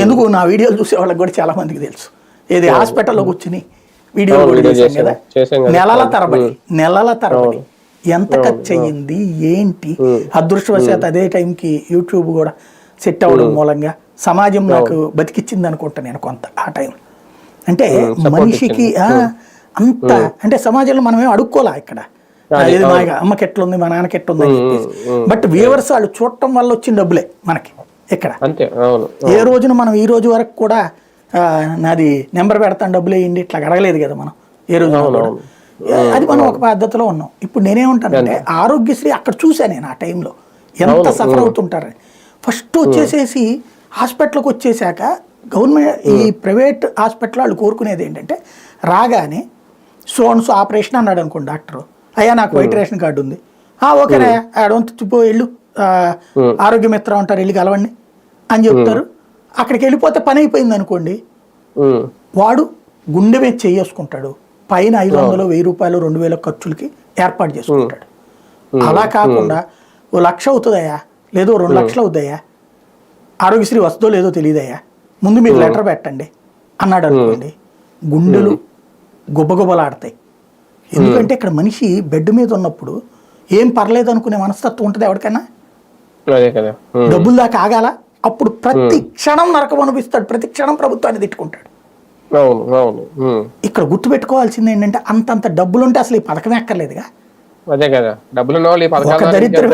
ఎందుకు నా వీడియోలు చూసే వాళ్ళకి కూడా చాలా మందికి తెలుసు. ఏది హాస్పిటల్లో కూర్చుని వీడియోలు కూడా చేశాం కదా, నెలల తరబడి ఎంత ఖర్చు అయ్యింది ఏంటి. అదృష్టవశాత్ అదే టైంకి యూట్యూబ్ కూడా సెట్ అవ్వడం మూలంగా సమాజం నాకు బతికిచ్చింది అనుకుంటా నేను కొంత ఆ టైం. అంటే మనిషికి అంత అంటే సమాజంలో మనమేం అడుక్కోలే ఇక్కడ, ఏది మా అమ్మకి ఎట్లుంది మా నాన్నకి ఎట్లుంది అని చెప్పేసి. బట్ వ్యూవర్స్ వాళ్ళు చూడటం వల్ల వచ్చిన డబ్బులే మనకి ఇక్కడ. ఏ రోజున మనం ఈ రోజు వరకు కూడా నాది నెంబర్ పెడతాను డబ్బులు వేయండి ఇట్లా అడగలేదు కదా మనం ఏ రోజు. అది మనం ఒక పద్ధతిలో ఉన్నాం. ఇప్పుడు నేనేమంటానంటే ఆరోగ్యశ్రీ అక్కడ చూసా నేను ఆ టైంలో ఎంత సఫర్ అవుతుంటారని. ఫస్ట్ వచ్చేసేసి హాస్పిటల్కి వచ్చేసాక గవర్నమెంట్ ఈ ప్రైవేట్ హాస్పిటల్ వాళ్ళు కోరుకునేది ఏంటంటే రాగానే సోన్స్ ఆపరేషన్ అన్నాడు అనుకోండి డాక్టరు, అయ్యా నాకు వైట్ రేషన్ కార్డు ఉంది, ఓకేనా ఆడొంతు వెళ్ళు ఆరోగ్య మిత్రం అంటారు వెళ్ళి కలవండి అని చెప్తారు. అక్కడికి వెళ్ళిపోతే పని అయిపోయింది అనుకోండి, వాడు గుండె మీద చేసుకుంటాడు, పైన 500 1000 రూపాయలు 2000 ఖర్చులకి ఏర్పాటు చేసుకుంటాడు. అలా కాకుండా 1,00,000 అవుతుందయ్యా లేదో 2 లక్షలు అవుతాయా, ఆరోగ్యశ్రీ వస్తుందో లేదో తెలియదయ్యా, ముందు మీరు లెటర్ పెట్టండి అన్నాడు అనుకోండి, గుండెలు గుబగుబలాడతాయి. ఎందుకంటే ఇక్కడ మనిషి బెడ్ మీద ఉన్నప్పుడు ఏం పర్లేదు అనుకునే మనస్తత్వం ఉంటుంది ఎవరికైనా. డబ్బులు దాకా ఆగాల, అప్పుడు ప్రతి క్షణం నరకం అనిపిస్తాడు, ప్రతి క్షణం ప్రభుత్వాన్ని తిట్టుకుంటాడు. ఇక్కడ గుర్తుపెట్టుకోవాల్సింది ఏంటంటే అంతంత డబ్బులుంటే అసలు ఈ పథకం ఎక్కర్లేదుగా. అదే కదా, డబ్బులు ఒక దరిద్ర